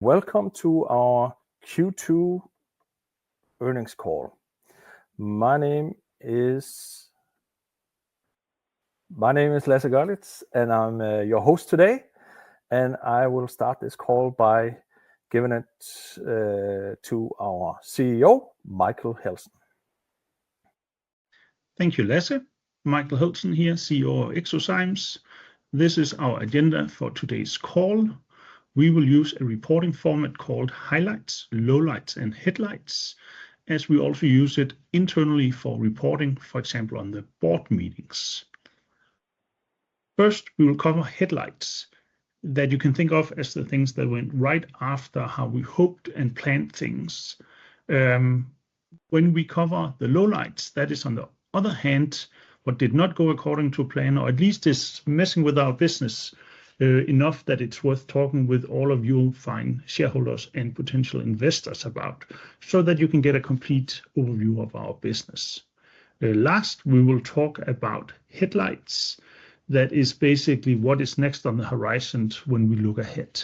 Welcome to our Q2 earnings call. My name is Lasse Görlitz, and I'm your host today. And I will start this call by giving it to our CEO, Michael Heltzen. Thank you, Lasse. Michael Heltzen here, CEO of eXoZymes. This is our agenda for today's call. We will use a reporting format called highlights, lowlights, and headlights, as we also use it internally for reporting, for example, on the board meetings. First, we will cover headlights that you can think of as the things that went right after how we hoped and planned things. When we cover the lowlights, that is on the other hand, what did not go according to plan, or at least is messing with our business enough that it's worth talking with all of you fine shareholders and potential investors about, so that you can get a complete overview of our business. Last, we will talk about headlights. That is basically what is next on the horizon when we look ahead.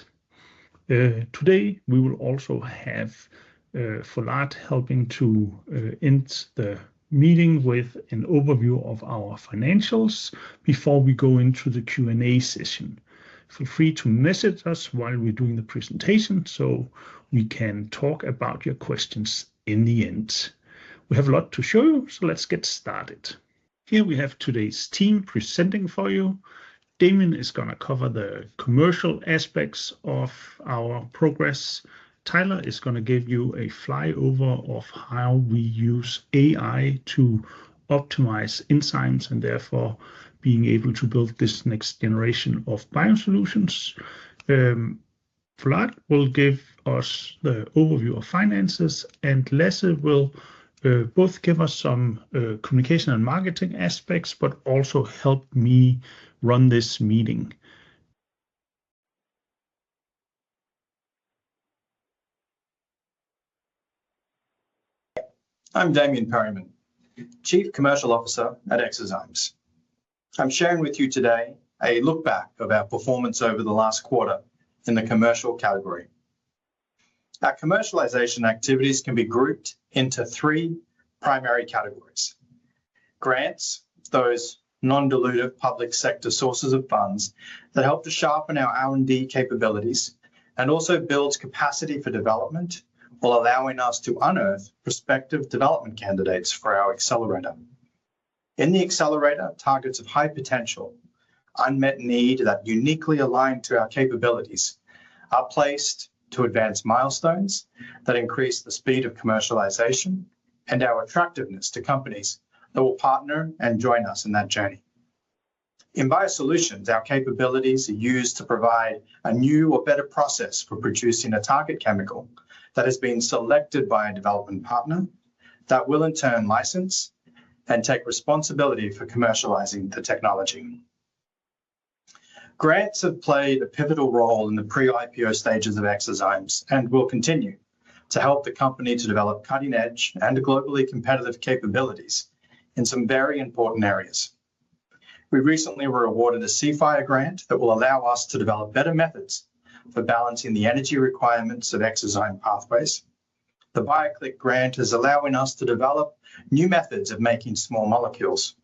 Today, we will also have Follard helping to end the meeting with an overview of our financials before we go into the Q&A session. Feel free to message us while we're doing the presentation so we can talk about your questions in the end. We have a lot to show you, so let's get started. Here we have today's team presenting for you. Damien is going to cover the commercial aspects of our progress. Tyler is going to give you a flyover of how we use AI to optimize enzymes and therefore being able to build this next generation of biosolutions. Follard will give us the overview of finances, and Lasse will both give us some communication and marketing aspects, but also help me run this meeting. I'm Damien Perryman, Chief Commercial Officer at eXoZymes. I'm sharing with you today a look back of our performance over the last quarter in the commercial category. Our commercialization activities can be grouped into three primary categories. Grants, those non-dilutive public sector sources of funds that help to sharpen our R&D capabilities and also builds capacity for development, while allowing us to unearth prospective development candidates for our accelerator. In the accelerator, targets of high potential, unmet need that uniquely align to our capabilities are placed to advance milestones that increase the speed of commercialization and our attractiveness to companies that will partner and join us in that journey. In biosolutions, our capabilities are used to provide a new or better process for producing a target chemical that has been selected by a development partner that will in turn license and take responsibility for commercializing the technology. Grants have played a pivotal role in the pre-IPO stages of eXoZymes and will continue to help the company to develop cutting-edge and globally competitive capabilities in some very important areas. We recently were awarded a CFIRE grant that will allow us to develop better methods for balancing the energy requirements of exozyme pathways. The BioClick grant is allowing us to develop new methods of making small molecules.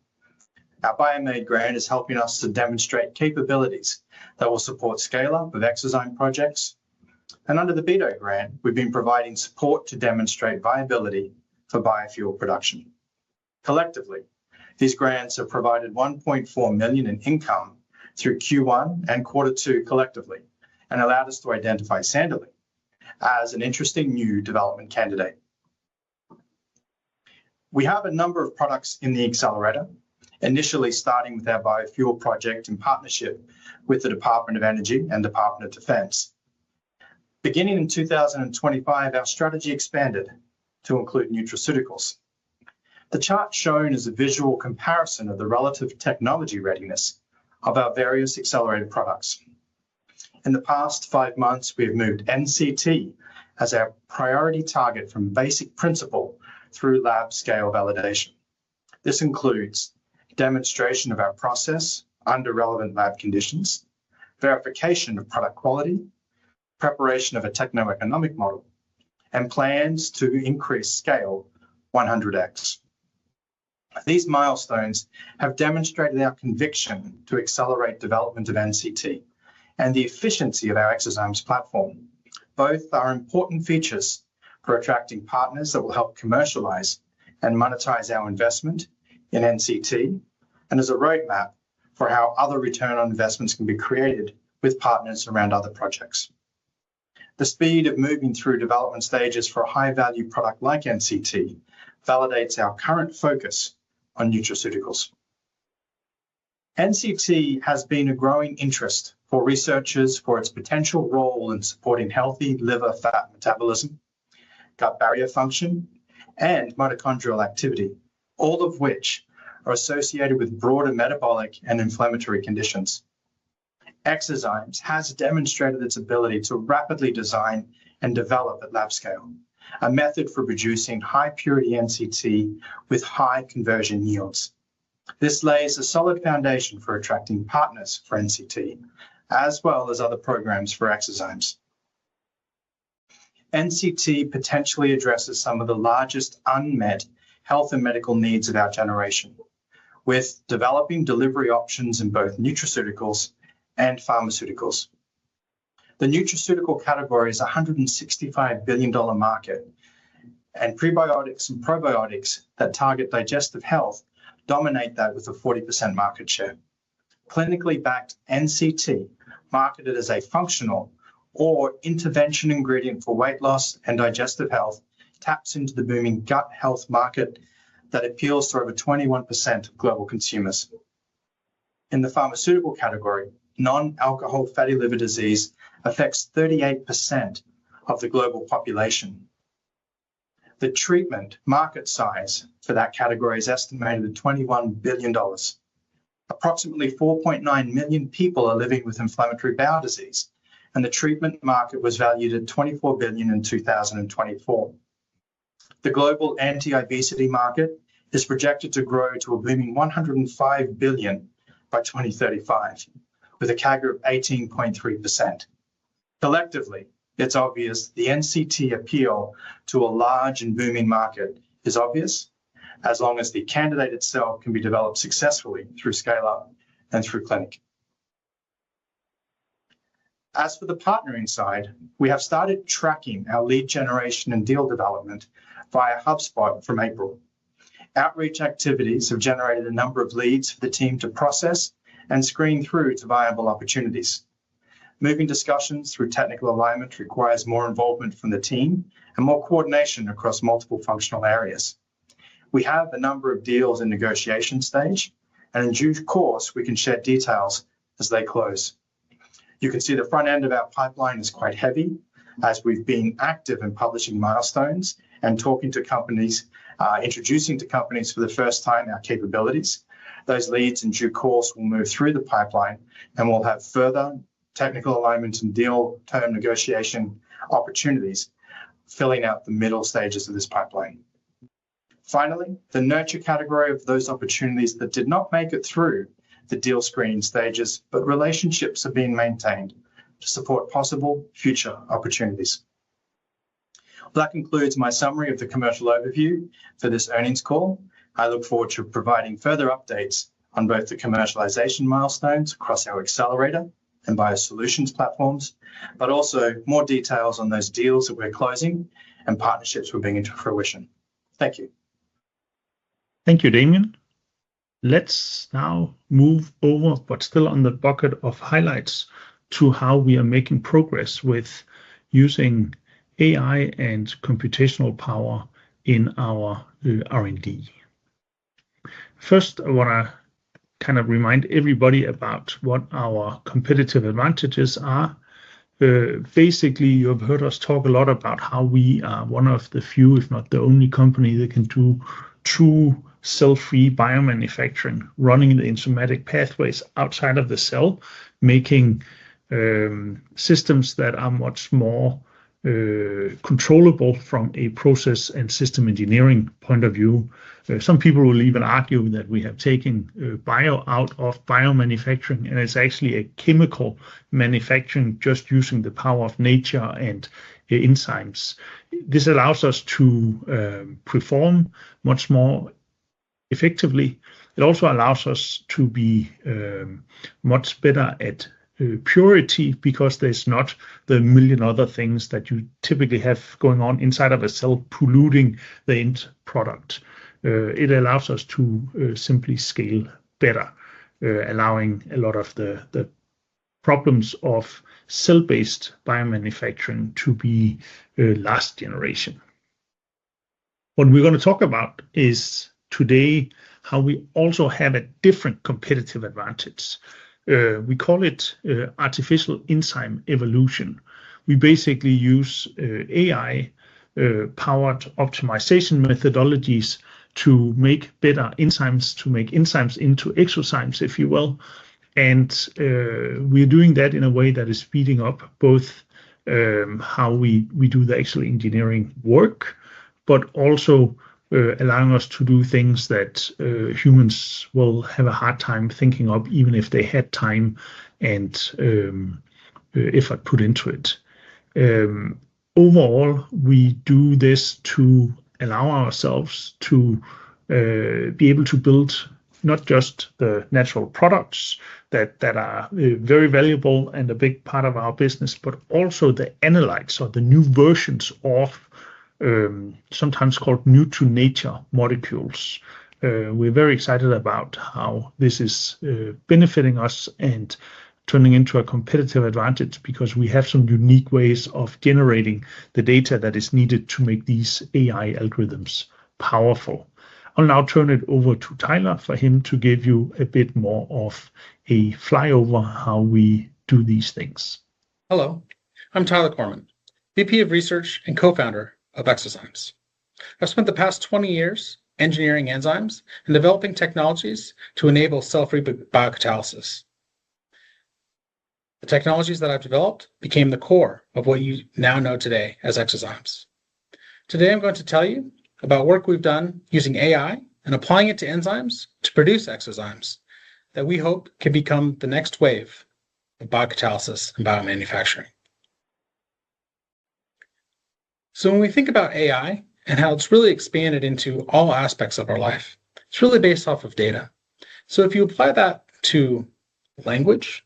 Our BioMade grant is helping us to demonstrate capabilities that will support scale-up of exozyme projects. And under the BETO grant, we've been providing support to demonstrate viability for biofuel production. Collectively, these grants have provided 1.4 million in income through Q1 and Q2 collectively, and allowed us to identify Sanderling as an interesting new development candidate. We have a number of products in the accelerator, initially starting with our biofuel project in partnership with the Department of Energy and Department of Defense. Beginning in 2025, our strategy expanded to include nutraceuticals. The chart shown is a visual comparison of the relative technology readiness of our various accelerated products. In the past 5 months, we have moved NCT as our priority target from basic principle through lab scale validation. This includes demonstration of our process under relevant lab conditions, verification of product quality, preparation of a techno-economic model, and plans to increase scale 100x. These milestones have demonstrated our conviction to accelerate development of NCT and the efficiency of our eXoZymes platform. Both are important features for attracting partners that will help commercialize and monetize our investment in NCT, and as a roadmap for how other return on investments can be created with partners around other projects. The speed of moving through development stages for a high-value product like NCT validates our current focus on nutraceuticals. NCT has been a growing interest for researchers for its potential role in supporting healthy liver fat metabolism, gut barrier function, and mitochondrial activity, all of which are associated with broader metabolic and inflammatory conditions. eXoZymes has demonstrated its ability to rapidly design and develop at lab scale, a method for producing high-purity NCT with high conversion yields. This lays a solid foundation for attracting partners for NCT, as well as other programs for eXoZymes. NCT potentially addresses some of the largest unmet health and medical needs of our generation, with developing delivery options in both nutraceuticals and pharmaceuticals. The nutraceutical category is a $165 billion market, and prebiotics and probiotics that target digestive health dominate that with a 40% market share. Clinically backed NCT, marketed as a functional or intervention ingredient for weight loss and digestive health, taps into the booming gut health market that appeals to over 21% of global consumers. In the pharmaceutical category, non-alcohol fatty liver disease affects 38% of the global population. The treatment market size for that category is estimated at $21 billion. Approximately 4.9 million people are living with inflammatory bowel disease, and the treatment market was valued at $24 billion in 2024. The global anti-obesity market is projected to grow to a booming $105 billion by 2035, with a CAGR of 18.3%. Collectively, it's obvious the NCT appeal to a large and booming market is obvious, as long as the candidate itself can be developed successfully through scale-up and through clinic. As for the partnering side, we have started tracking our lead generation and deal development via HubSpot from April. Outreach activities have generated a number of leads for the team to process and screen through to viable opportunities. Moving discussions through technical alignment requires more involvement from the team and more coordination across multiple functional areas. We have a number of deals in negotiation stage, and in due course, we can share details as they close. You can see the front end of our pipeline is quite heavy, as we've been active in publishing milestones and talking to companies, introducing to companies for the first time our capabilities. Those leads in due course will move through the pipeline, and we'll have further technical alignment and deal term negotiation opportunities filling out the middle stages of this pipeline. Finally, the nurture category of those opportunities that did not make it through the deal screening stages, but relationships are being maintained to support possible future opportunities. That concludes my summary of the commercial overview for this earnings call. I look forward to providing further updates on both the commercialization milestones across our accelerator and biosolutions platforms, but also more details on those deals that we're closing and partnerships we're bringing to fruition. Thank you. Thank you, Damien. Let's now move over, but still on the bucket of highlights, to how we are making progress with using AI and computational power in our R&D. First, I want to kind of remind everybody about what our competitive advantages are. Basically, you've heard us talk a lot about how we are one of the few, if not the only company that can do true cell-free biomanufacturing, running the enzymatic pathways outside of the cell, making systems that are much more controllable from a process and system engineering point of view. Some people will even argue that we have taken bio out of biomanufacturing, and it's actually a chemical manufacturing just using the power of nature and enzymes. This allows us to perform much more effectively. It also allows us to be much better at purity, because there's not the million other things that you typically have going on inside of a cell polluting the end product. It allows us to simply scale better, allowing a lot of the problems of cell-based biomanufacturing to be last generation. What we're going to talk about is today how we also have a different competitive advantage. We call it artificial enzyme evolution. We basically use AI powered optimization methodologies to make better enzymes, to make enzymes into eXoZymes, if you will. And we're doing that in a way that is speeding up both how we do the actual engineering work, but also allowing us to do things that humans will have a hard time thinking of, even if they had time and effort put into it. Overall, we do this to allow ourselves to be able to build not just the natural products that are very valuable and a big part of our business, but also the analytes, or the new versions of sometimes called new to nature molecules. We're very excited about how this is benefiting us and turning into a competitive advantage, because we have some unique ways of generating the data that is needed to make these AI algorithms powerful. I'll now turn it over to Tyler for him to give you a bit more of a flyover how we do these things. Hello, I'm Tyler Corman, VP of Research and co-founder of eXoZymes. I've spent the past 20 years engineering enzymes and developing technologies to enable cell-free biocatalysis. The technologies that I've developed became the core of what you now know today as eXoZymes. Today I'm going to tell you about work we've done using AI and applying it to enzymes to produce eXoZymes that we hope can become the next wave of biocatalysis and biomanufacturing. So when we think about AI and how it's really expanded into all aspects of our life, it's really based off of data. So if you apply that to language,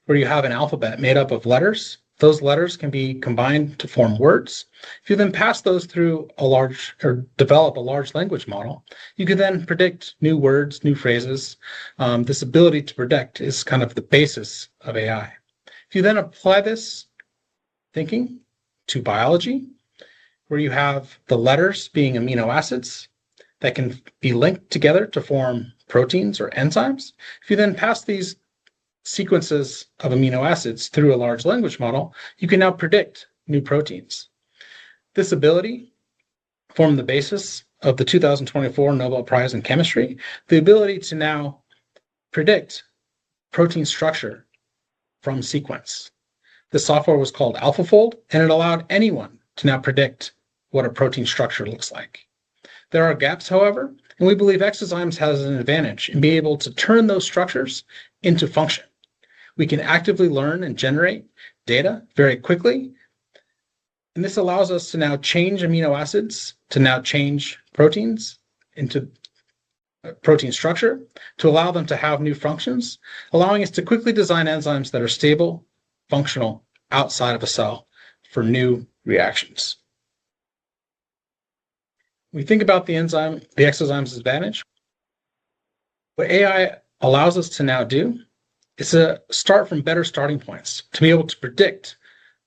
where you have an alphabet made up of letters, those letters can be combined to form words. If you then pass those through develop a large language model, you can then predict new words, new phrases. This ability to predict is kind of the basis of AI. If you then apply this thinking to biology, where you have the letters being amino acids that can be linked together to form proteins or enzymes, if you then pass these sequences of amino acids through a large language model, you can now predict new proteins. This ability formed the basis of the 2024 Nobel Prize in Chemistry, the ability to now predict protein structure from sequence. The software was called AlphaFold, and it allowed anyone to now predict what a protein structure looks like. There are gaps, however, and we believe eXoZymes has an advantage in being able to turn those structures into function. We can actively learn and generate data very quickly, and this allows us to now change amino acids, to now change proteins into protein structure, to allow them to have new functions, allowing us to quickly design enzymes that are stable, functional, outside of a cell for new reactions. We think about the eXoZymes advantage. What AI allows us to now do is to start from better starting points, to be able to predict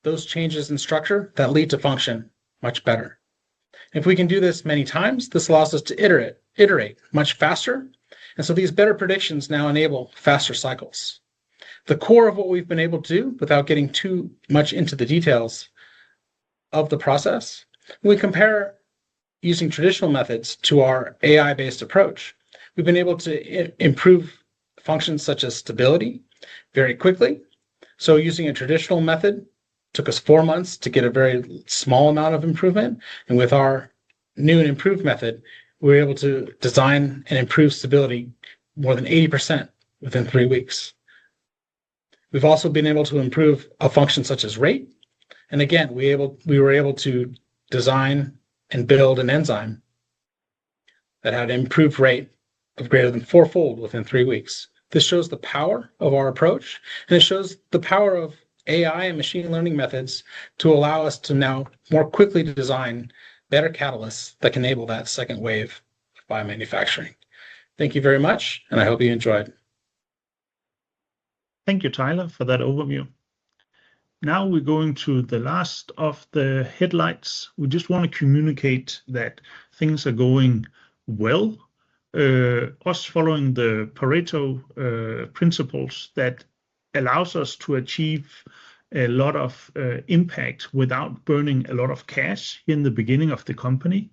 those changes in structure that lead to function much better. If we can do this many times, this allows us to iterate much faster. And so these better predictions now enable faster cycles. The core of what we've been able to do, without getting too much into the details of the process, when we compare using traditional methods to our AI-based approach, we've been able to improve functions such as stability very quickly. So using a traditional method took us 4 months to get a very small amount of improvement. And with our new and improved method, we were able to design and improve stability more than 80% within 3 weeks. We've also been able to improve a function such as rate. And again, we were able to design and build an enzyme that had improved rate of greater than 4-fold within 3 weeks. This shows the power of our approach, and it shows the power of AI and machine learning methods to allow us to now more quickly design better catalysts that can enable that second wave of biomanufacturing. Thank you very much, and I hope you enjoyed. Thank you, Tyler, for that overview. Now we're going to the last of the headlights. We just want to communicate that things are going well. Us following the Pareto principles that allows us to achieve a lot of impact without burning a lot of cash in the beginning of the company.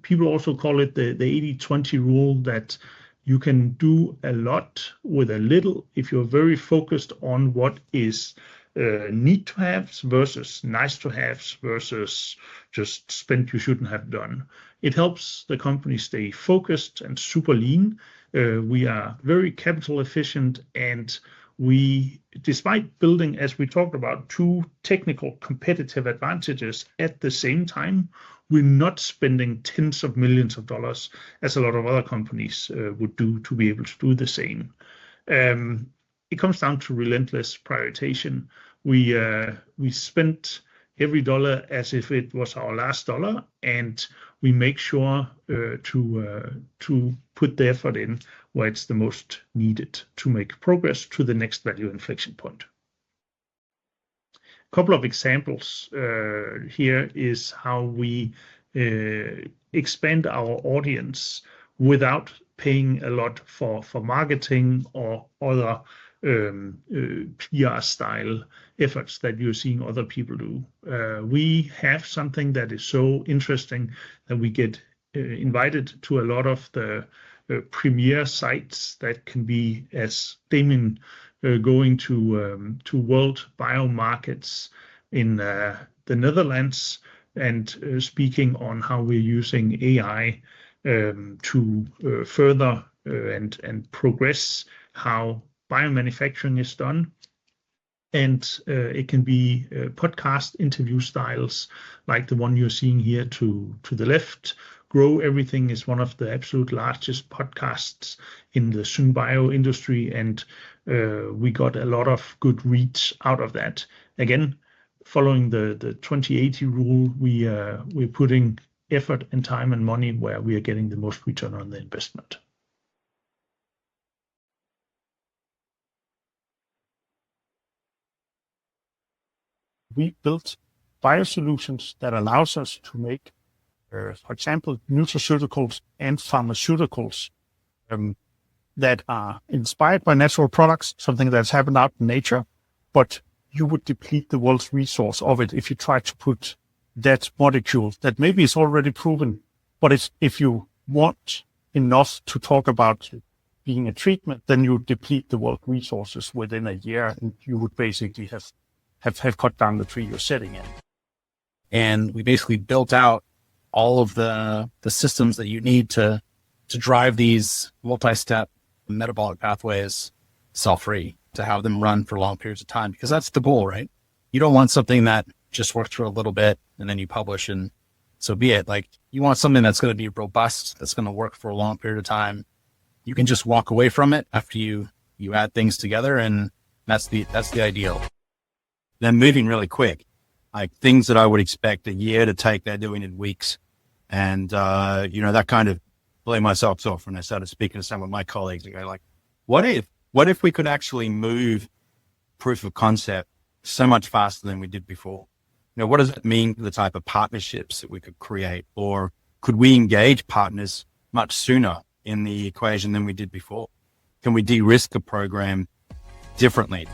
People also call it the 80-20 rule, that you can do a lot with a little if you're very focused on what is need to haves versus nice to haves versus just spend you shouldn't have done. It helps the company stay focused and super lean. We are very capital efficient, and we, despite building, as we talked about, 2 technical competitive advantages at the same time, we're not spending tens of millions of dollars as a lot of other companies would do to be able to do the same. It comes down to relentless prioritization. We spent every dollar as if it was our last dollar, and we make sure to put the effort in where it's the most needed to make progress to the next value inflection point. A couple of examples here is how we expand our audience without paying a lot for marketing or other PR style efforts that you're seeing other people do. We have something that is so interesting that we get invited to a lot of the premier sites that can be, as Damien, going to world biomarkets in the Netherlands and speaking on how we're using AI to further and progress how biomanufacturing is done. And it can be podcast interview styles like the one you're seeing here to the left. Grow Everything is one of the absolute largest podcasts in the synbio industry, and we got a lot of good reach out of that. Again, following the 2080 rule, we're putting effort and time and money where we are getting the most return on the investment. We built biosolutions that allows us to make, for example, nutraceuticals and pharmaceuticals that are inspired by natural products, something that's happened out in nature, but you would deplete the world's resource of it if you try to put that molecule that maybe is already proven, but if you want enough to talk about being a treatment, then you would deplete the world resources within a year, and you would basically have cut down the tree you're sitting in. And we basically built out all of the systems that you need to drive these multi-step metabolic pathways cell-free, to have them run for long periods of time, because that's the goal, right? You don't want something that just works for a little bit and then you publish and so be it. Like, you want something that's going to be robust, that's going to work for a long period of time. You can just walk away from it after you add things together, and that's the ideal. They're moving really quick. Like, things that I would expect a year to take, they're doing in weeks. And, that kind of blew my socks off when I started speaking to some of my colleagues and go like, what if we could actually move proof of concept so much faster than we did before? What does it mean for the type of partnerships that we could create? Or could we engage partners much sooner in the equation than we did before? Can we de-risk a program differently?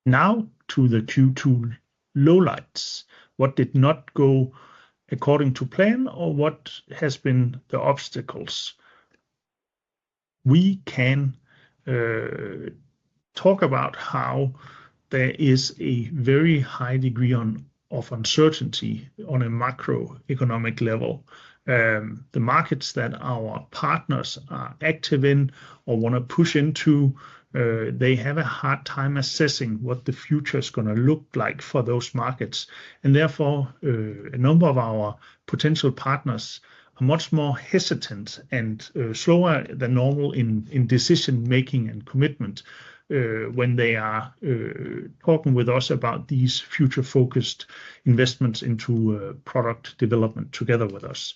Now to the Q2 lowlights. What did not go according to plan, or what has been the obstacles? We can talk about how there is a very high degree of uncertainty on a macroeconomic level. The markets that our partners are active in or want to push into, they have a hard time assessing what the future is going to look like for those markets. And therefore, a number of our potential partners are much more hesitant and slower than normal in decision making and commitment when they are talking with us about these future-focused investments into product development together with us.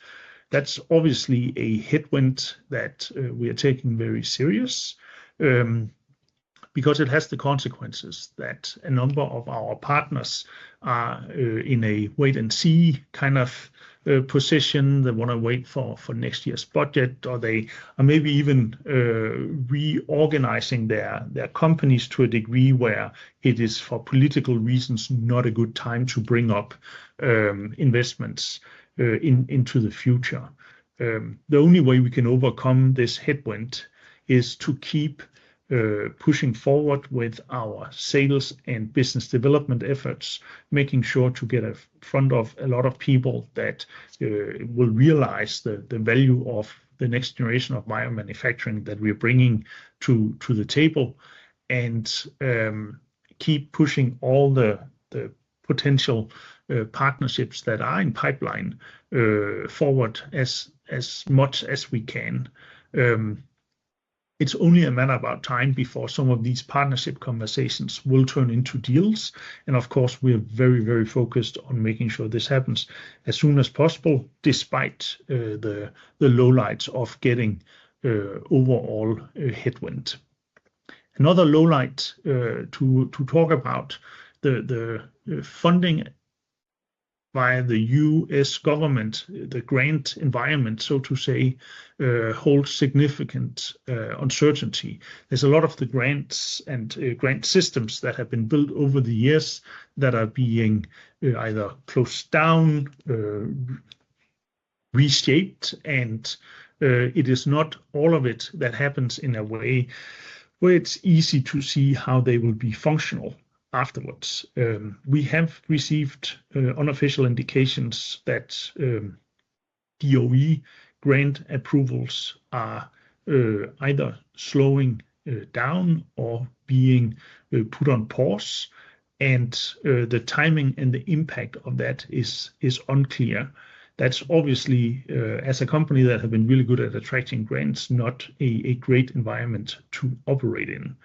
That's obviously a headwind that we are taking very serious, because it has the consequences that a number of our partners are in a wait-and-see kind of position. They want to wait for next year's budget, or they are maybe even reorganizing their companies to a degree where it is, for political reasons, not a good time to bring up investments into the future. The only way we can overcome this headwind is to keep pushing forward with our sales and business development efforts, making sure to get in front of a lot of people that will realize the value of the next generation of biomanufacturing that we're bringing to the table, and keep pushing all the potential partnerships that are in pipeline forward as much as we can. It's only a matter of time before some of these partnership conversations will turn into deals. And of course, we're very, very focused on making sure this happens as soon as possible, despite the lowlights of getting overall headwind. Another lowlight to talk about, the funding via the US government, the grant environment, so to say, holds significant uncertainty. There's a lot of the grants and grant systems that have been built over the years that are being either closed down, reshaped, and it is not all of it that happens in a way where it's easy to see how they will be functional afterwards. We have received unofficial indications that DOE grant approvals are either slowing down or being put on pause, and the timing and the impact of that is unclear. That's obviously, as a company that have been really good at attracting grants, not a great environment to operate in.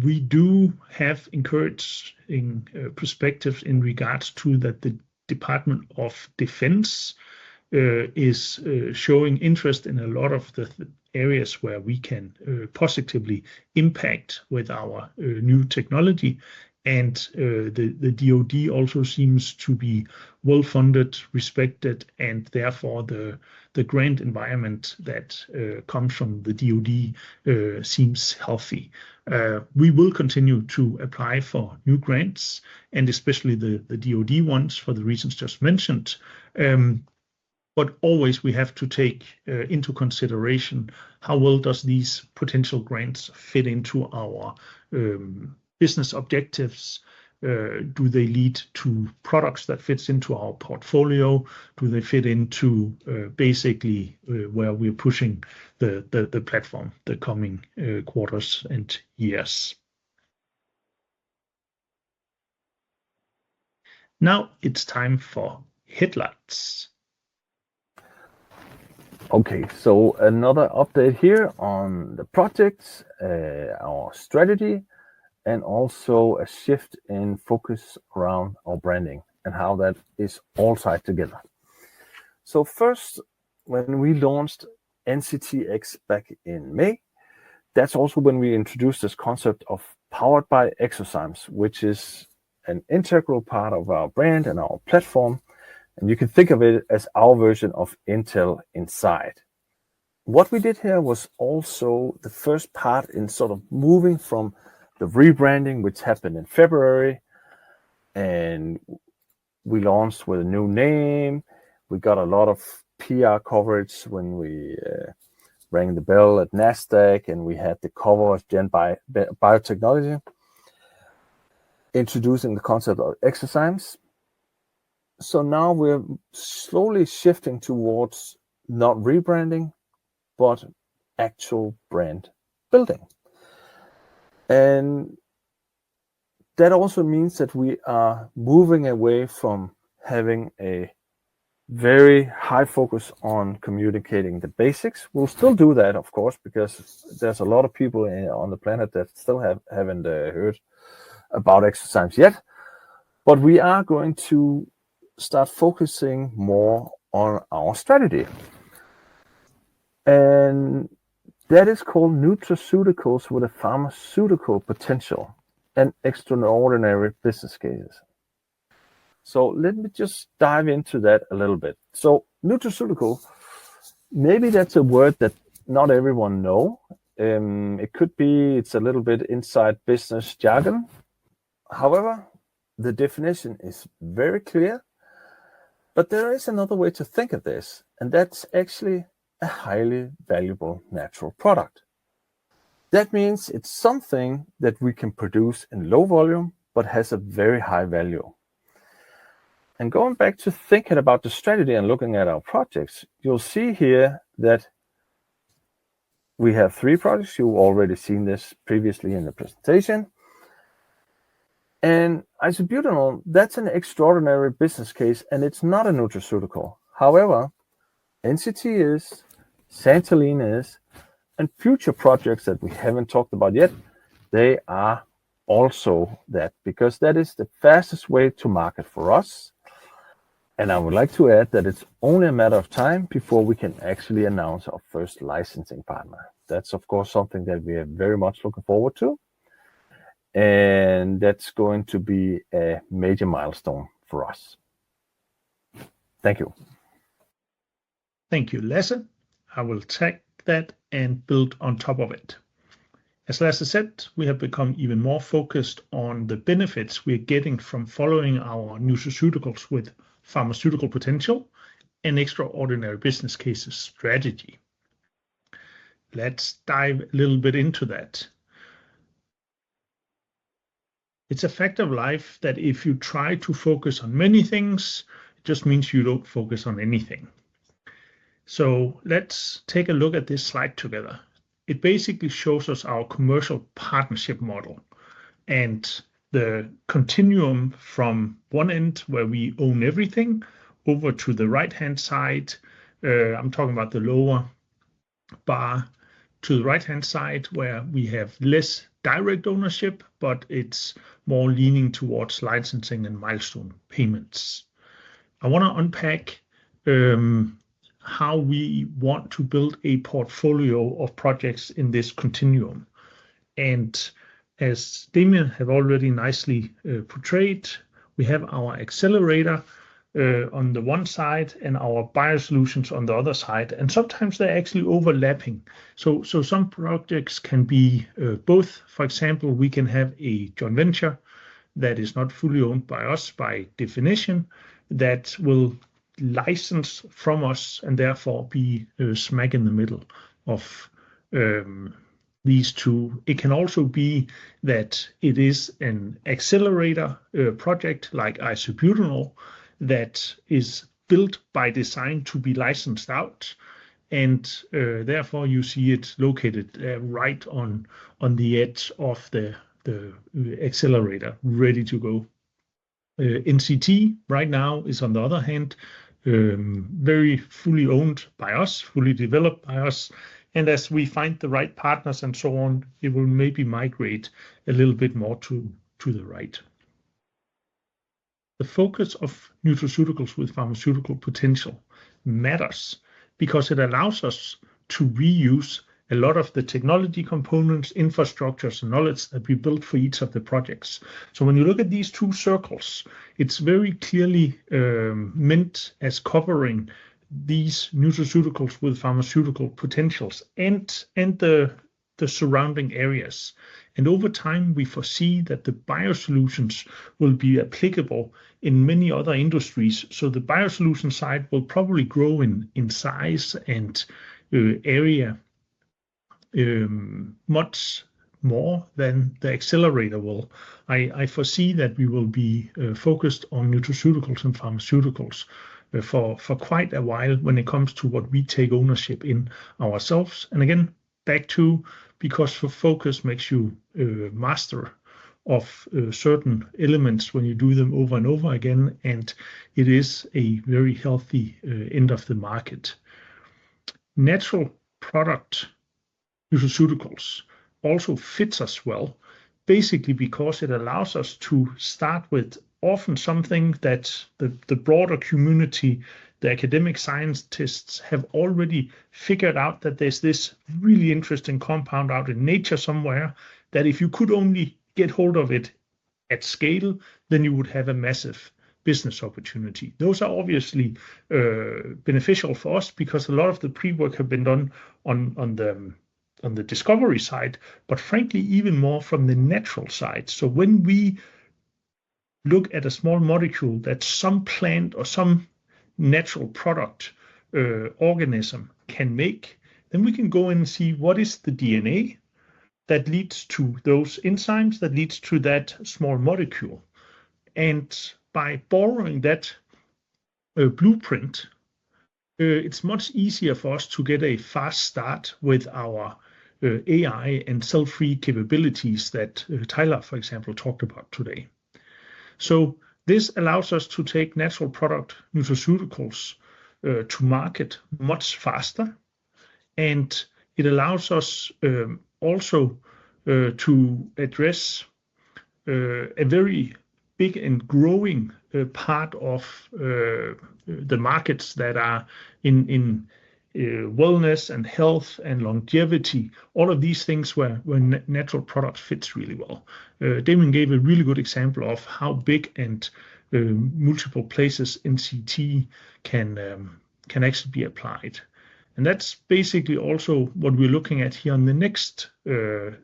We do have encouraging perspectives in regards to that the Department of Defense is showing interest in a lot of the areas where we can positively impact with our new technology. And the DoD also seems to be well-funded, respected, and therefore the grant environment that comes from the DoD seems healthy. We will continue to apply for new grants, and especially the DoD ones for the reasons just mentioned. But always we have to take into consideration how well does these potential grants fit into our business objectives. Do they lead to products that fits into our portfolio? Do they fit into basically where we're pushing the platform the coming quarters and years? Now it's time for headlights. Okay, so another update here on the projects, our strategy, and also a shift in focus around our branding and how that is all tied together. So first, when we launched NCTx back in May, that's also when we introduced this concept of powered by eXoZymes, which is an integral part of our brand and our platform. And you can think of it as our version of Intel Inside. What we did here was also the first part in sort of moving from the rebranding, which happened in February, and we launched with a new name. We got a lot of PR coverage when we rang the bell at NASDAQ, and we had the cover of Gen Biotechnology introducing the concept of eXoZymes. So now we're slowly shifting towards not rebranding, but actual brand building. And that also means that we are moving away from having a very high focus on communicating the basics. We'll still do that, of course, because there's a lot of people on the planet that still haven't heard about eXoZymes yet. But we are going to start focusing more on our strategy. And that is called nutraceuticals with a pharmaceutical potential and extraordinary business cases. So let me just dive into that a little bit. So nutraceutical, maybe that's a word that not everyone know. It could be it's a little bit inside business jargon. However, the definition is very clear. But there is another way to think of this, and that's actually a highly valuable natural product. That means it's something that we can produce in low volume, but has a very high value. And going back to thinking about the strategy and looking at our projects, you'll see here that we have 3 projects. You've already seen this previously in the presentation. And isobutanol, that's an extraordinary business case, and it's not a nutraceutical. However, NCT is, Santalene is, and future projects that we haven't talked about yet, they are also that, because that is the fastest way to market for us. And I would like to add that it's only a matter of time before we can actually announce our first licensing partner. That's, of course, something that we are very much looking forward to. And that's going to be a major milestone for us. Thank you. Thank you, Lasse. I will take that and build on top of it. As Lasse said, we have become even more focused on the benefits we're getting from following our nutraceuticals with pharmaceutical potential and extraordinary business cases strategy. Let's dive a little bit into that. It's a fact of life that if you try to focus on many things, it just means you don't focus on anything. So let's take a look at this slide together. It basically shows us our commercial partnership model and the continuum from one end where we own everything over to the right-hand side. I'm talking about the lower bar to the right-hand side where we have less direct ownership, but it's more leaning towards licensing and milestone payments. I want to unpack how we want to build a portfolio of projects in this continuum. And as Damien have already nicely portrayed, we have our accelerator on the one side and our biosolutions on the other side. And sometimes they're actually overlapping. So some projects can be both. For example, we can have a joint venture that is not fully owned by us by definition that will license from us and therefore be smack in the middle of these two. It can also be that it is an accelerator project like isobutanol that is built by design to be licensed out, and therefore you see it located right on the edge of the accelerator, ready to go. NCT right now is, on the other hand, very fully owned by us, fully developed by us. And as we find the right partners and so on, it will maybe migrate a little bit more to the right. The focus of nutraceuticals with pharmaceutical potential matters because it allows us to reuse a lot of the technology components, infrastructures, and knowledge that we built for each of the projects. So when you look at these two circles, it's very clearly meant as covering these nutraceuticals with pharmaceutical potentials and the surrounding areas. And over time, we foresee that the biosolutions will be applicable in many other industries. So the biosolution side will probably grow in size and area much more than the accelerator will. I foresee that we will be focused on nutraceuticals and pharmaceuticals for quite a while when it comes to what we take ownership in ourselves. And again, back to because focus makes you master of certain elements when you do them over and over again, and it is a very healthy end of the market. Natural product nutraceuticals also fits us well, basically because it allows us to start with often something that the broader community, the academic scientists have already figured out that there's this really interesting compound out in nature somewhere that if you could only get hold of it at scale, then you would have a massive business opportunity. Those are obviously beneficial for us because a lot of the pre-work have been done on the discovery side, but frankly, even more from the natural side. So when we look at a small molecule that some plant or some natural product organism can make, then we can go in and see what is the DNA that leads to those enzymes that leads to that small molecule. And by borrowing that blueprint, it's much easier for us to get a fast start with our AI and cell-free capabilities that Tyler, for example, talked about today. So this allows us to take natural product nutraceuticals to market much faster, and it allows us also to address a very big and growing part of the markets that are in wellness and health and longevity, all of these things where natural products fits really well. Damon gave a really good example of how big and multiple places NCT can actually be applied. And that's basically also what we're looking at here on the next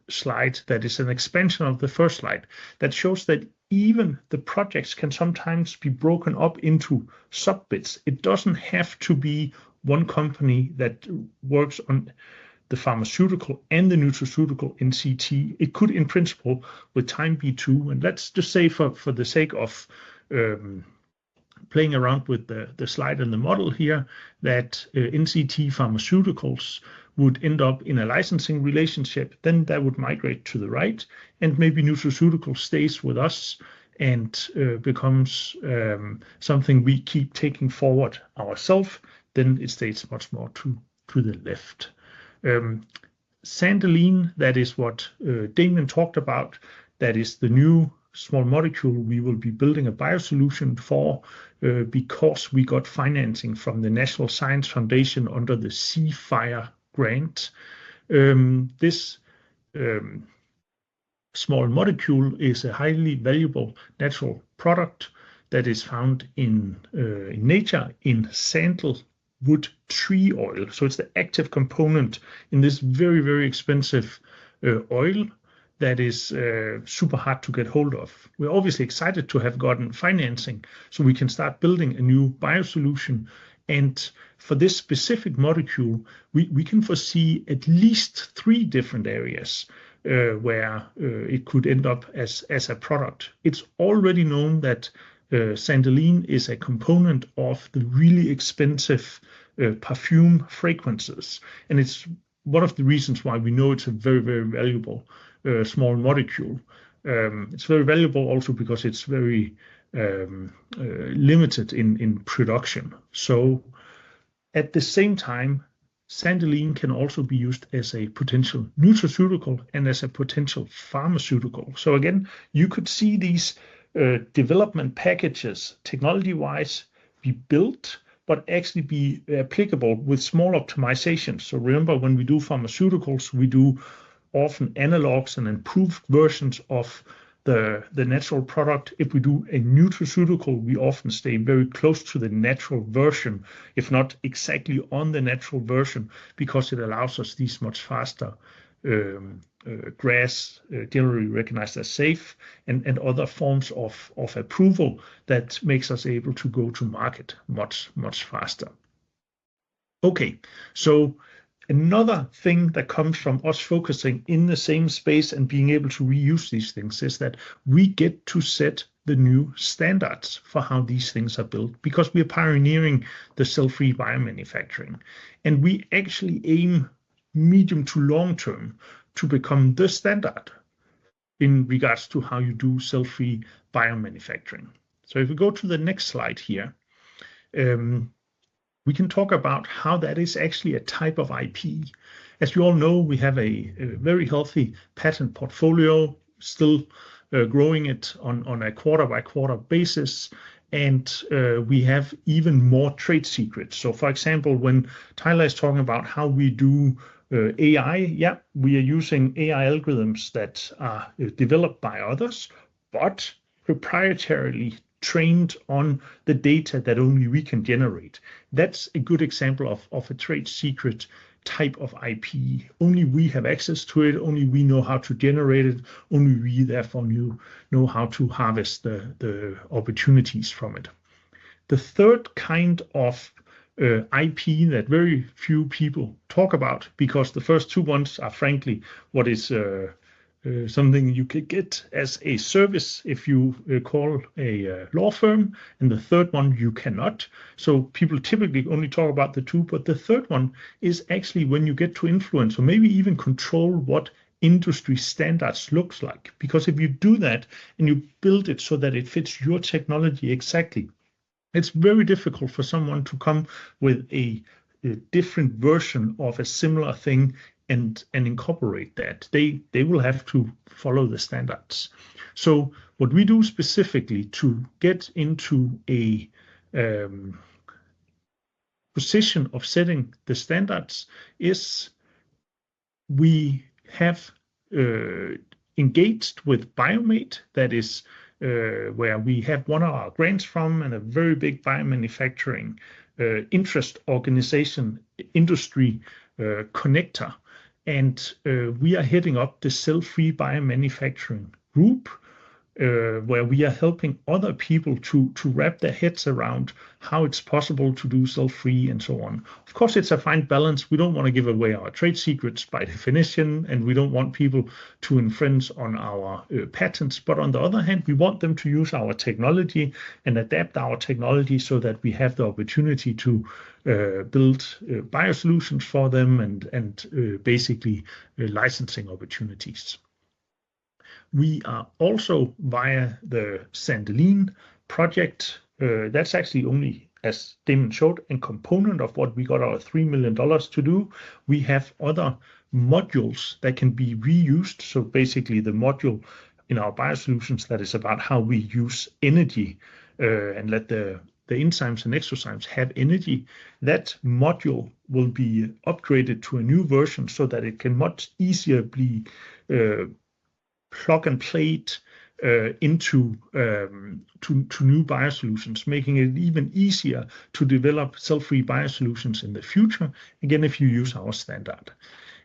slide. That is an expansion of the first slide that shows that even the projects can sometimes be broken up into sub-bits. It doesn't have to be one company that works on the pharmaceutical and the nutraceutical NCT. It could, in principle, with time be two. And let's just say for the sake of playing around with the slide and the model here, that NCT pharmaceuticals would end up in a licensing relationship, then that would migrate to the right, and maybe nutraceutical stays with us and becomes something we keep taking forward ourselves. Then it stays much more to the left. Sandeline, that is what Damon talked about. That is the new small molecule we will be building a biosolution for because we got financing from the National Science Foundation under the CFIRE grant. This small molecule is a highly valuable natural product that is found in nature in sandalwood tree oil. So it's the active component in this very, very expensive oil that is super hard to get hold of. We're obviously excited to have gotten financing so we can start building a new biosolution. And for this specific molecule, we can foresee at least 3 different areas where it could end up as a product. It's already known that sandeline is a component of the really expensive perfume fragrances. And it's one of the reasons why we know it's a very, very valuable small molecule. It's very valuable also because it's very limited in production. So at the same time, sandeline can also be used as a potential nutraceutical and as a potential pharmaceutical. So again, you could see these development packages technology-wise be built, but actually be applicable with small optimizations. So remember, when we do pharmaceuticals, we do often analogs and improved versions of the natural product. If we do a nutraceutical, we often stay very close to the natural version, if not exactly on the natural version, because it allows us these much faster GRAS, generally recognized as safe, and other forms of approval that makes us able to go to market much faster. Okay, so another thing that comes from us focusing in the same space and being able to reuse these things is that we get to set the new standards for how these things are built, because we are pioneering the cell-free biomanufacturing. And we actually aim medium to long term to become the standard in regards to how you do cell-free biomanufacturing. So if we go to the next slide here, we can talk about how that is actually a type of IP. As you all know, we have a very healthy patent portfolio, still growing it on a quarter-by-quarter basis, and we have even more trade secrets. So for example, when Tyler is talking about how we do AI, yeah, we are using AI algorithms that are developed by others, but proprietarily trained on the data that only we can generate. That's a good example of a trade secret type of IP. Only we have access to it, only we know how to generate it, only we therefore know how to harvest the opportunities from it. The third kind of IP that very few people talk about, because the first two ones are frankly what is something you can get as a service if you call a law firm, and the third one you cannot. So people typically only talk about the two, but the third one is actually when you get to influence or maybe even control what industry standards looks like. Because if you do that and you build it so that it fits your technology exactly, it's very difficult for someone to come with a different version of a similar thing and incorporate that. They will have to follow the standards. So what we do specifically to get into a position of setting the standards is we have engaged with Biomate, that is where we have one of our grants from, and a very big biomanufacturing interest organization, industry connector. And we are heading up the cell-free biomanufacturing group, where we are helping other people to wrap their heads around how it's possible to do cell-free and so on. Of course, it's a fine balance. We don't want to give away our trade secrets by definition, and we don't want people to infringe on our patents. But on the other hand, we want them to use our technology and adapt our technology so that we have the opportunity to build biosolutions for them and basically licensing opportunities. We are also via the Sandeline project. That's actually only, as Damon showed, a component of what we got our $3 million to do. We have other modules that can be reused. So basically the module in our biosolutions that is about how we use energy and let the enzymes and eXoZymes have energy. That module will be upgraded to a new version so that it can much easier be plug and play into new biosolutions, making it even easier to develop cell-free biosolutions in the future, again, if you use our standard.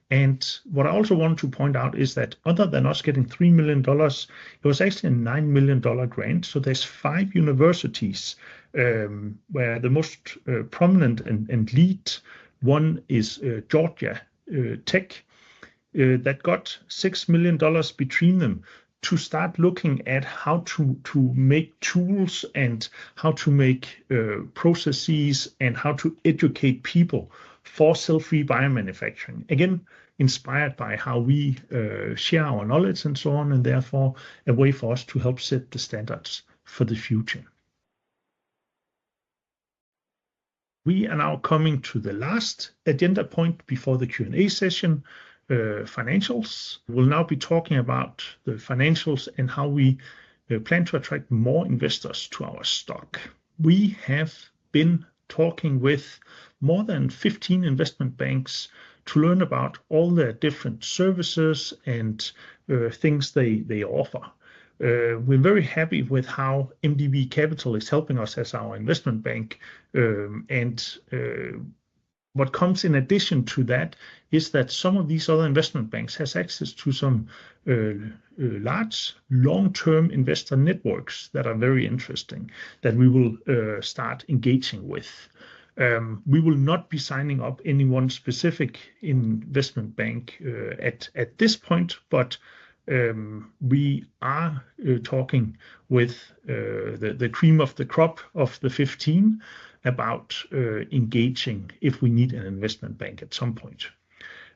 And what I also want to point out is that other than us getting $3 million, it was actually a $9 million grant. So there's 5 universities where the most prominent and lead one is Georgia Tech, that got $6 million between them to start looking at how to make tools and how to make processes and how to educate people for cell-free biomanufacturing. Again, inspired by how we share our knowledge and so on, and therefore a way for us to help set the standards for the future. We are now coming to the last agenda point before the Q&A session. Financials. We'll now be talking about the financials and how we plan to attract more investors to our stock. We have been talking with more than 15 investment banks to learn about all their different services and things they offer. We're very happy with how MDB Capital is helping us as our investment bank, and What comes in addition to that is that some of these other investment banks has access to some large long-term investor networks that are very interesting that we will start engaging with. We will not be signing up any one specific investment bank at this point, but we are talking with the cream of the crop of the 15 about engaging if we need an investment bank at some point.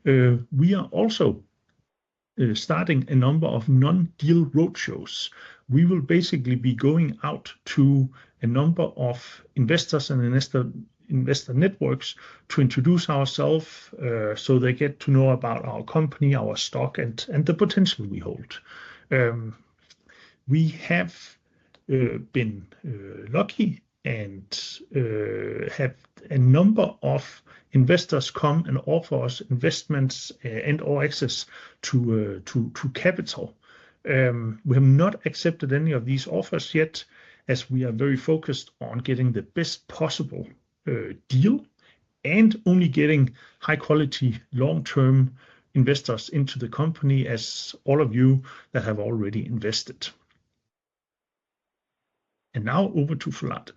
We are also starting a number of non-deal roadshows. We will basically be going out to a number of investors and investor networks to introduce ourselves so they get to know about our company, our stock, and the potential we hold. We have been lucky and have a number of investors come and offer us investments and or access to capital. We have not accepted any of these offers yet, as we are very focused on getting the best possible deal and only getting high quality long-term investors into the company, as all of you that have already invested. And now over to Fouad.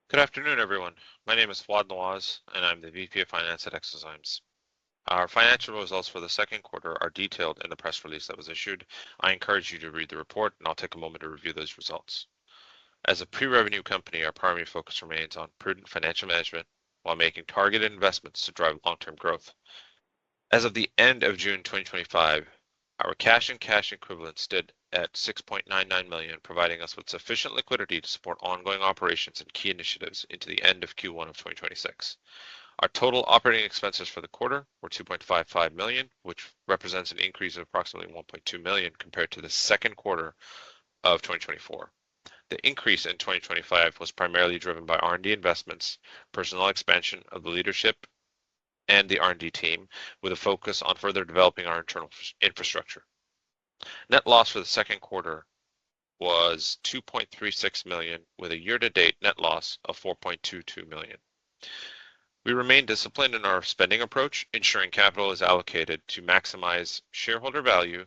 Good afternoon, everyone. My name is Fouad Nawaz, and I'm the VP of Finance at eXoZymes. Our financial results for the second quarter are detailed in the press release that was issued. I encourage you to read the report, and I'll take a moment to review those results. As a pre-revenue company, our primary focus remains on prudent financial management while making targeted investments to drive long-term growth. As of the end of June 2025, our cash and cash equivalents stood at $6.99 million, providing us with sufficient liquidity to support ongoing operations and key initiatives into the end of Q1 of 2026. Our total operating expenses for the quarter were $2.55 million, which represents an increase of approximately $1.2 million compared to the second quarter of 2024. The increase in 2025 was primarily driven by R&D investments, personnel expansion of the leadership and the R&D team, with a focus on further developing our internal infrastructure. Net loss for the second quarter was $2.36 million, with a year-to-date net loss of $4.22 million. We remain disciplined in our spending approach, ensuring capital is allocated to maximize shareholder value.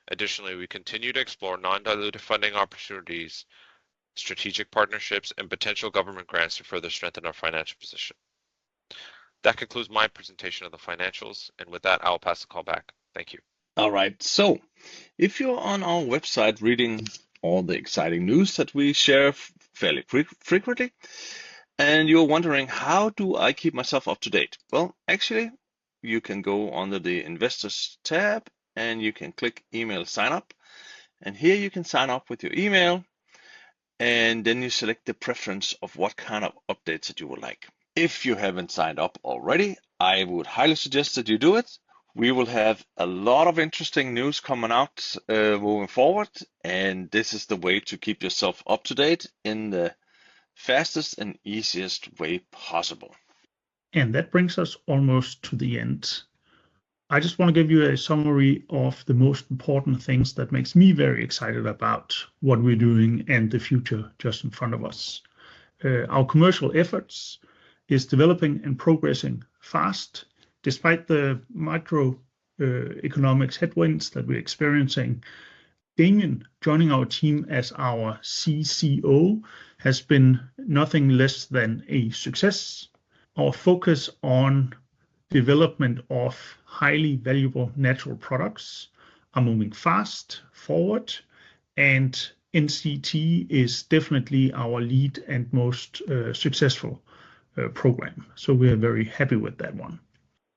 Additionally, we continue to explore non-dilutive funding opportunities, strategic partnerships, and potential government grants to further strengthen our financial position. That concludes my presentation of the financials, and with that, I'll pass the call back. Thank you. All right, so if you're on our website reading all the exciting news that we share fairly frequently, and you're wondering, how do I keep myself up to date? Well, actually, you can go under the Investors tab, and you can click Email Sign Up, and here you can sign up with your email, and then you select the preference of what kind of updates that you would like. If you haven't signed up already, I would highly suggest that you do it. We will have a lot of interesting news coming out moving forward, and this is the way to keep yourself up to date in the fastest and easiest way possible. And that brings us almost to the end. I just want to give you a summary of the most important things that makes me very excited about what we're doing and the future just in front of us. Our commercial efforts is developing and progressing fast, despite the microeconomics headwinds that we're experiencing. Damien joining our team as our CCO has been nothing less than a success. Our focus on development of highly valuable natural products are moving fast forward, and NCT is definitely our lead and most successful program. So we are very happy with that one.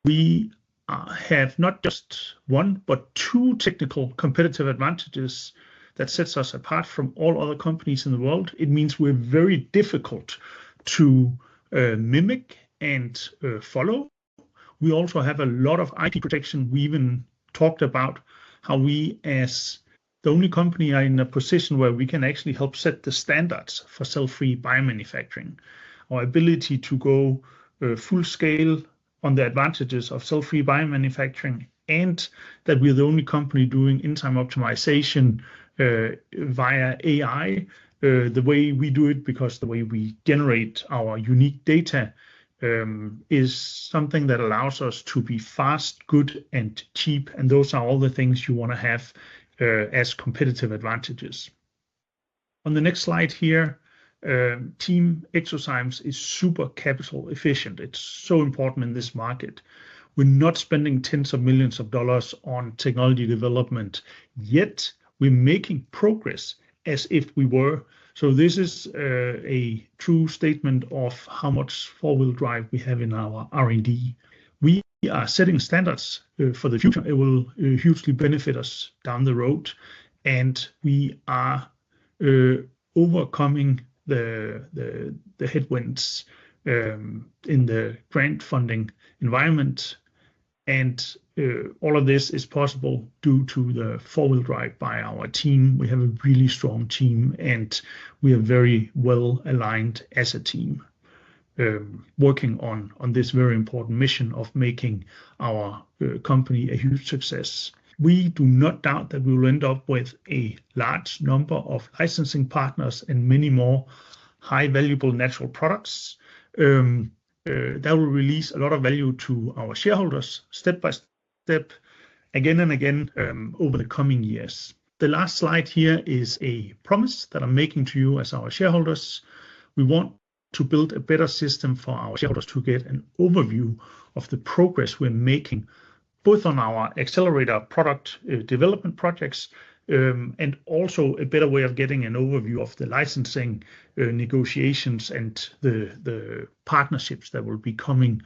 We have not just one, but two technical competitive advantages that sets us apart from all other companies in the world. It means we're very difficult to mimic and follow. We also have a lot of IP protection. We even talked about how we, as the only company, are in a position where we can actually help set the standards for cell-free biomanufacturing. Our ability to go full scale on the advantages of cell-free biomanufacturing, and that we're the only company doing enzyme optimization via AI, the way we do it, because the way we generate our unique data is something that allows us to be fast, good, and cheap. And those are all the things you want to have as competitive advantages. On the next slide here, Team eXoZymes is super capital efficient. It's so important in this market. We're not spending tens of millions of dollars on technology development, yet we're making progress as if we were. So this is a true statement of how much four-wheel drive we have in our R&D. We are setting standards for the future. It will hugely benefit us down the road, and we are overcoming the headwinds in the grant funding environment. And all of this is possible due to the four-wheel drive by our team. We have a really strong team, and we are very well aligned as a team, working on this very important mission of making our company a huge success. We do not doubt that we will end up with a large number of licensing partners and many more high valuable natural products. That will release a lot of value to our shareholders step by step, again and again, over the coming years. The last slide here is a promise that I'm making to you as our shareholders. We want to build a better system for our shareholders to get an overview of the progress we're making, both on our accelerator product development projects, and also a better way of getting an overview of the licensing negotiations and the partnerships that will be coming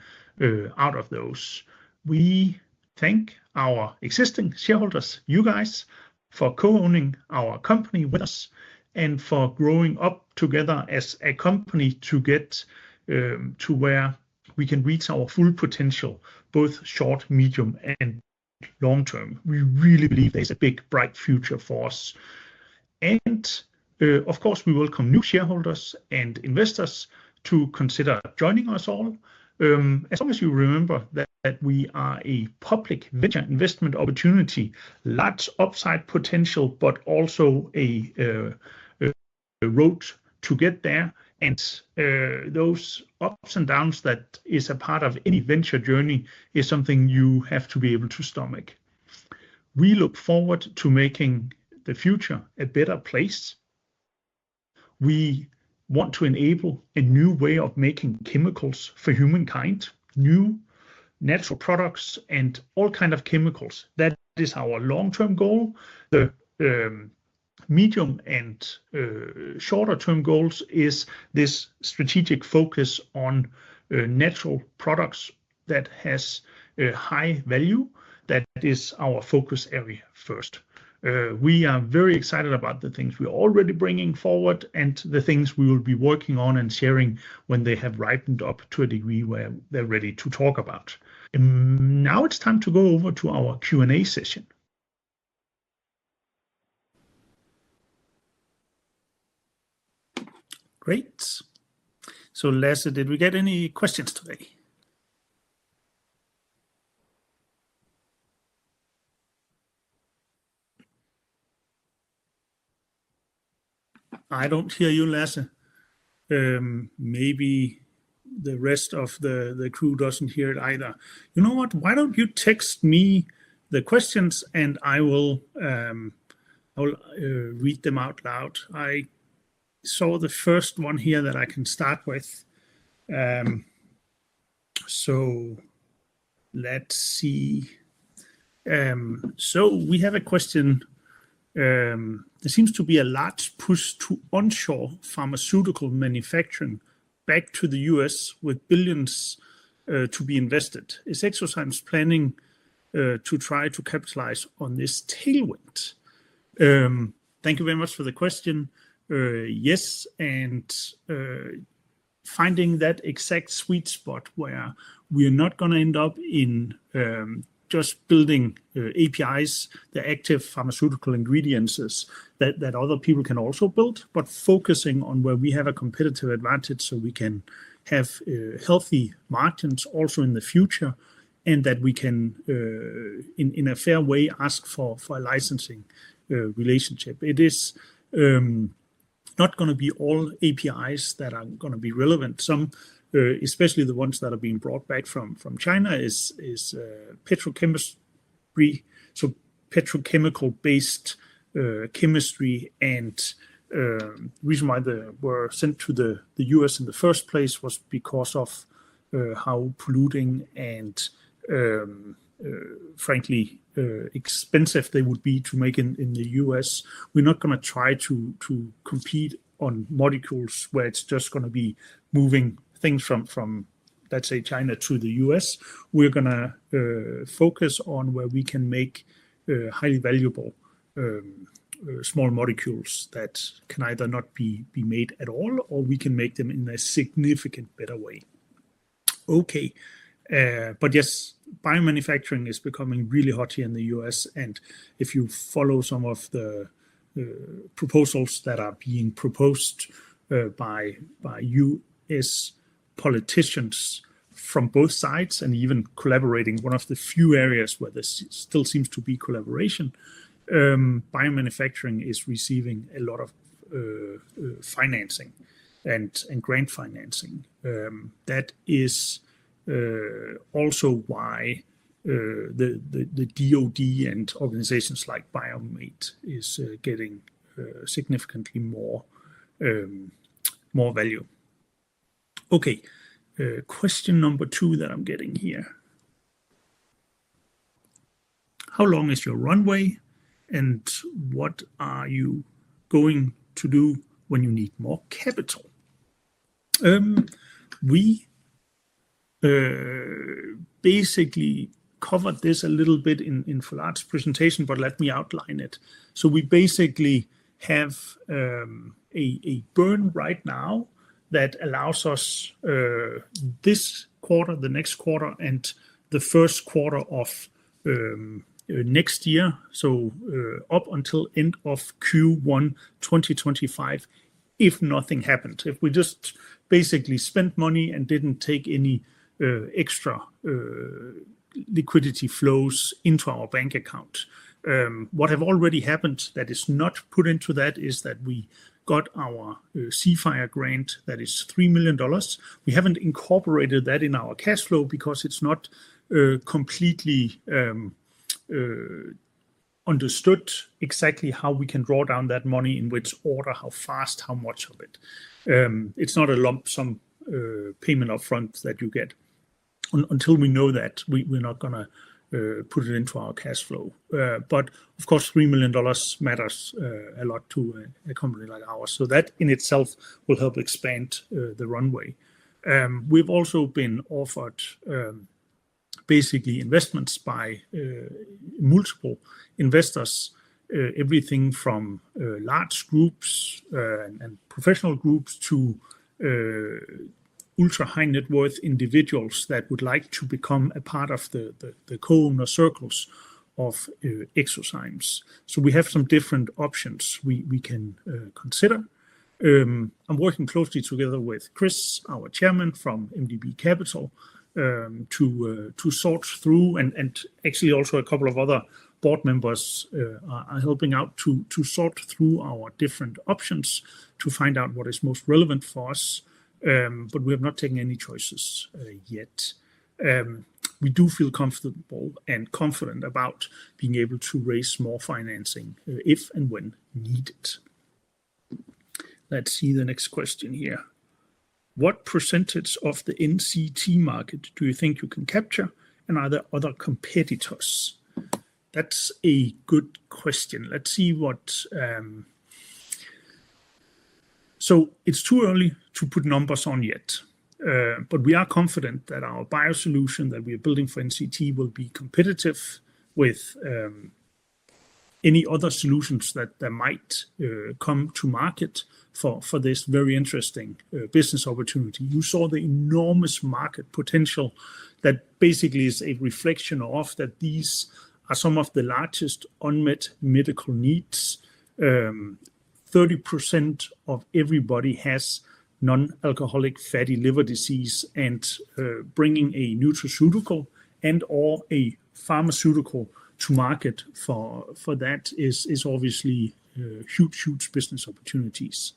out of those. We thank our existing shareholders, you guys, for co-owning our company with us and for growing up together as a company to get to where we can reach our full potential, both short, medium, and long term. We really believe there's a big, bright future for us. And of course, we welcome new shareholders and investors to consider joining us all. As long as you remember that we are a public venture investment opportunity, large upside potential, but also a road to get there. And those ups and downs that is a part of any venture journey is something you have to be able to stomach. We look forward to making the future a better place. We want to enable a new way of making chemicals for humankind, new natural products and all kinds of chemicals. That is our long-term goal. The medium and shorter term goals is this strategic focus on natural products that has high value. That is our focus area first. We are very excited about the things we're already bringing forward and the things we will be working on and sharing when they have ripened up to a degree where they're ready to talk about. Now it's time to go over to our Q&A session. Great. So Lasse, did we get any questions today? I don't hear you, Lasse. Maybe the rest of the crew doesn't hear it either. You know what? Why don't you text me the questions and I will read them out loud. I saw the first one here that I can start with. So let's see. So we have a question. There seems to be a large push to onshore pharmaceutical manufacturing back to the US with billions to be invested. Is eXoZymes planning to try to capitalize on this tailwind? Thank you very much for the question. Yes, and finding that exact sweet spot where we are not going to end up in just building APIs, the active pharmaceutical ingredients that other people can also build, but focusing on where we have a competitive advantage so we can have healthy margins also in the future, and that we can, in a fair way, ask for a licensing relationship. It is not going to be all APIs that are going to be relevant. Some especially the ones that are being brought back from China, is petrochemistry, so petrochemical-based chemistry. And reason why they were sent to the US in the first place was because of how polluting and frankly expensive they would be to make in the US. We're not going to try to compete on molecules where it's just going to be moving things from let's say China to the US. We're going to focus on where we can make highly valuable small molecules that can either not be made at all, or we can make them in a significant better way. Okay, but yes, biomanufacturing is becoming really hot here in the US, and if you follow some of the proposals that are being proposed by US politicians from both sides, and even collaborating, one of the few areas where there still seems to be collaboration, biomanufacturing is receiving a lot of financing and grant financing. That is also why the DoD and organizations like Biomate is getting significantly more value. Okay, question number 2 that I'm getting here. How long is your runway, and what are you going to do when you need more capital? We basically covered this a little bit in Foulad's presentation, but let me outline it. So we basically have a burn right now that allows us this quarter, the next quarter, and the first quarter of next year, so up until end of Q1 2025, if nothing happened. If we just basically spent money and didn't take any extra liquidity flows into our bank account. What have already happened that is not put into that is that we got our CFIRE grant that is $3 million. We haven't incorporated that in our cash flow because it's not completely understood exactly how we can draw down that money, in which order, how fast, how much of it. It's not a lump sum payment upfront that you get. Until we know that, we're not going to put it into our cash flow. But of course, $3 million matters a lot to a company like ours. So that in itself will help expand the runway. We've also been offered basically investments by multiple investors, everything from large groups and professional groups to ultra high net worth individuals that would like to become a part of the co-owner circles of eXoZymes. So we have some different options we can consider. I'm working closely together with Chris, our chairman from MDB Capital, to sort through, and actually also a couple of other board members are helping out to sort through our different options to find out what is most relevant for us. But we have not taken any choices yet. We do feel comfortable and confident about being able to raise more financing if and when needed. Let's see the next question here. What percentage of the NCT market do you think you can capture, and are there other competitors? That's a good question. Let's see what... So it's too early to put numbers on yet, but we are confident that our biosolution that we are building for NCT will be competitive with any other solutions that might come to market for this very interesting business opportunity. You saw the enormous market potential that basically is a reflection of that these are some of the largest unmet medical needs. 30% of everybody has non-alcoholic fatty liver disease, and bringing a nutraceutical and or a pharmaceutical to market for that is obviously huge business opportunities.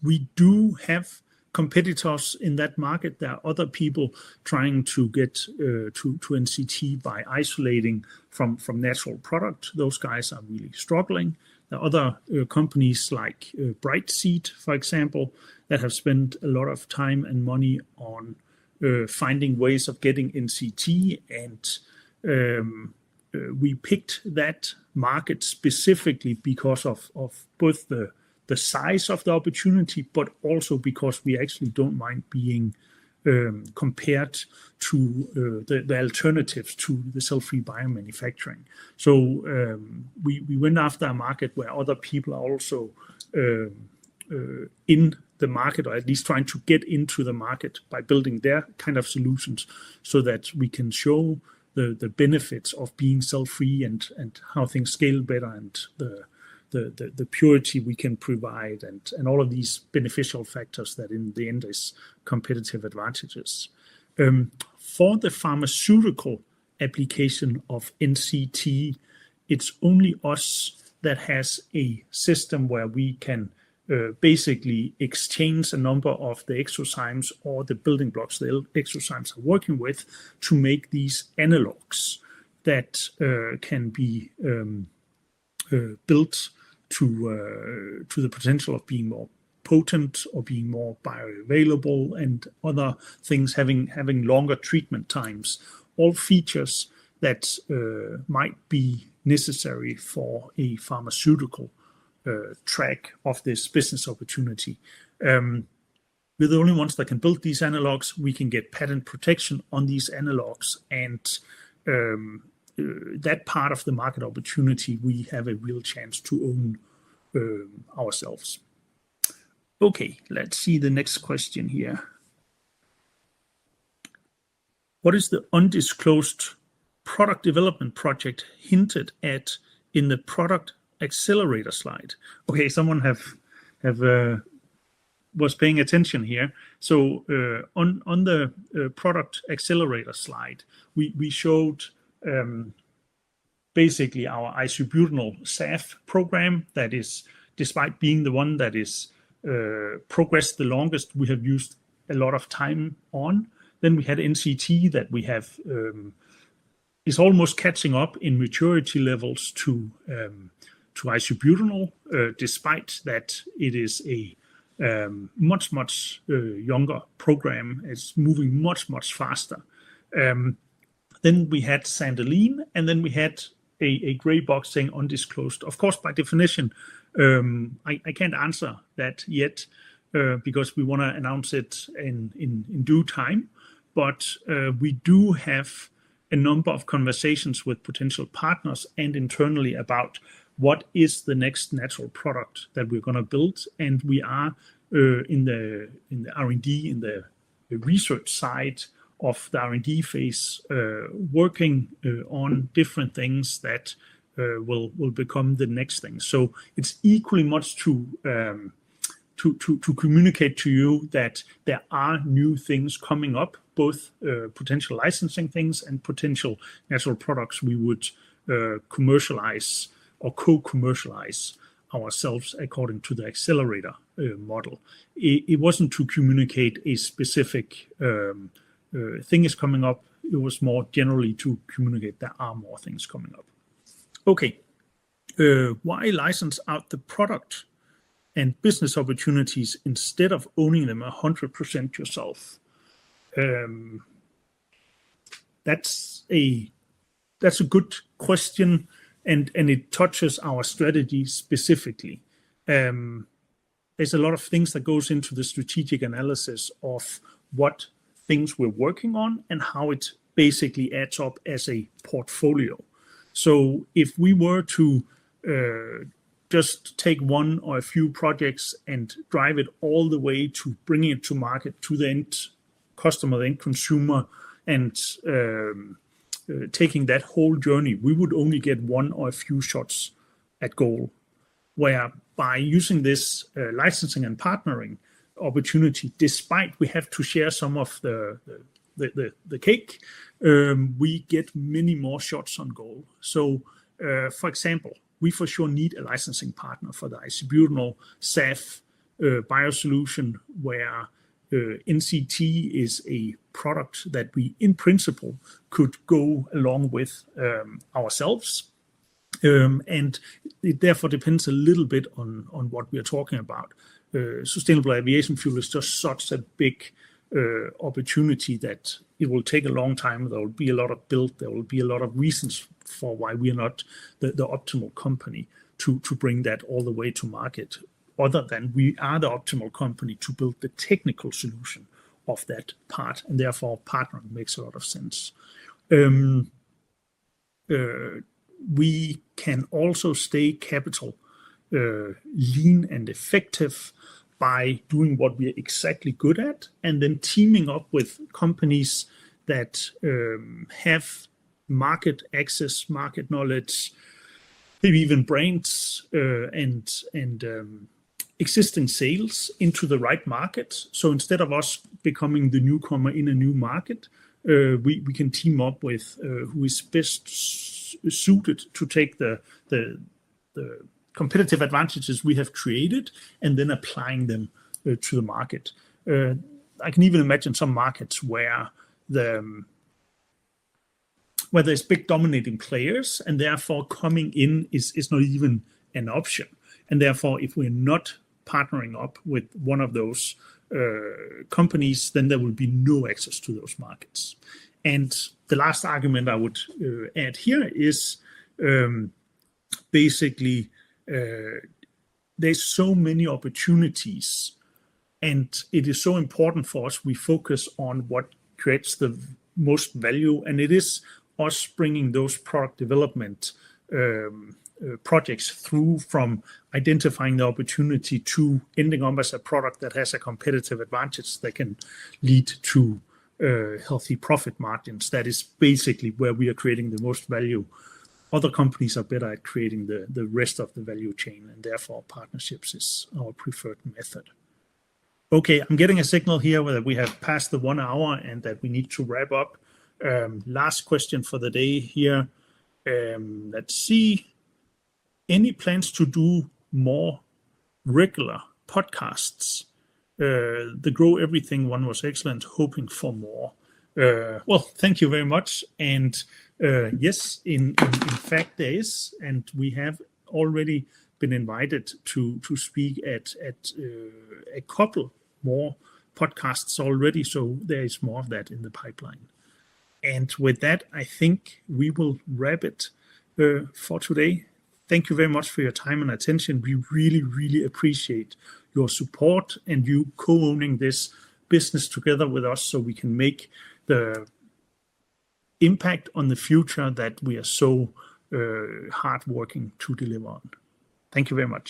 We do have competitors in that market. There are other people trying to get to NCT by isolating from natural product. Those guys are really struggling. There are other companies like Brightseed, for example, that have spent a lot of time and money on finding ways of getting NCT, and we picked that market specifically because of both the size of the opportunity, but also because we actually don't mind being compared to the alternatives to the cell-free biomanufacturing. So we went after a market where other people are also in the market, or at least trying to get into the market by building their kind of solutions, so that we can show the benefits of being cell-free and how things scale better, and the purity we can provide, and all of these beneficial factors that in the end is competitive advantages. For the pharmaceutical application of NCT, it's only us that has a system where we can basically exchange a number of the eXoZymes or the building blocks the eXoZymes are working with to make these analogs that can be built to the potential of being more potent or being more bioavailable and other things, having longer treatment times, all features that might be necessary for a pharmaceutical track of this business opportunity. We're the only ones that can build these analogs. We can get patent protection on these analogs, and that part of the market opportunity we have a real chance to own ourselves. Okay, let's see the next question here. What is the undisclosed product development project hinted at in the product accelerator slide? Okay, someone was paying attention here. So on the product accelerator slide, we showed basically our isobutanol SAF program that is, despite being the one that is progressed the longest, we have used a lot of time on. Then we had NCT that we have is almost catching up in maturity levels to isobutanol, despite that it is a much younger program. It's moving much faster. Then we had Sandeline, and then we had a gray box saying undisclosed. Of course, by definition, I can't answer that yet because we want to announce it in due time. But we do have a number of conversations with potential partners and internally about what is the next natural product that we're going to build. And we are in the R&D, in the research side of the R&D phase, working on different things that will become the next thing. So it's equally much to communicate to you that there are new things coming up, both potential licensing things and potential natural products we would commercialize or co-commercialize ourselves according to the accelerator model. It wasn't to communicate a specific thing is coming up. It was more generally to communicate there are more things coming up. Okay, why license out the product and business opportunities instead of owning them 100% yourself? That's a good question, and it touches our strategy specifically. There's a lot of things that goes into the strategic analysis of what things we're working on and how it basically adds up as a portfolio. So if we were to just take one or a few projects and drive it all the way to bringing it to market, to the end customer, the end consumer, and taking that whole journey, we would only get one or a few shots at goal. Where by using this licensing and partnering opportunity, despite we have to share some of the cake, we get many more shots on goal. So, for example, we for sure need a licensing partner for the isobutanol SAF biosolution, where NCT is a product that we, in principle, could go along with ourselves. And it therefore depends a little bit on what we are talking about. Sustainable aviation fuel is just such a big opportunity that it will take a long time. There will be a lot of build. There will be a lot of reasons for why we are not the optimal company to bring that all the way to market, other than we are the optimal company to build the technical solution of that part, and therefore partnering makes a lot of sense. We can also stay capital lean and effective by doing what we are exactly good at, and then teaming up with companies that have market access, market knowledge, maybe even brains and existing sales into the right market. So instead of us becoming the newcomer in a new market, we can team up with who is best suited to take the competitive advantages we have created and then applying them to the market. I can even imagine some markets where there's big dominating players, and therefore coming in is not even an option. And therefore, if we're not partnering up with one of those companies, then there will be no access to those markets. And the last argument I would add here is basically there's so many opportunities, and it is so important for us we focus on what creates the most value, and it is us bringing those product development projects through from identifying the opportunity to ending up as a product that has a competitive advantage that can lead to healthy profit margins. That is basically where we are creating the most value. Other companies are better at creating the rest of the value chain, and therefore partnerships is our preferred method. Okay, I'm getting a signal here that we have passed the 1 hour and that we need to wrap up. Last question for the day here. Let's see. Any plans to do more regular podcasts? The Grow Everything one was excellent, hoping for more. Well, thank you very much. And yes, in fact there is, and we have already been invited to speak at a couple more podcasts already, so there is more of that in the pipeline. And with that, I think we will wrap it for today. Thank you very much for your time and attention. We really, really appreciate your support and you co-owning this business together with us so we can make the impact on the future that we are so hard working to deliver on. Thank you very much.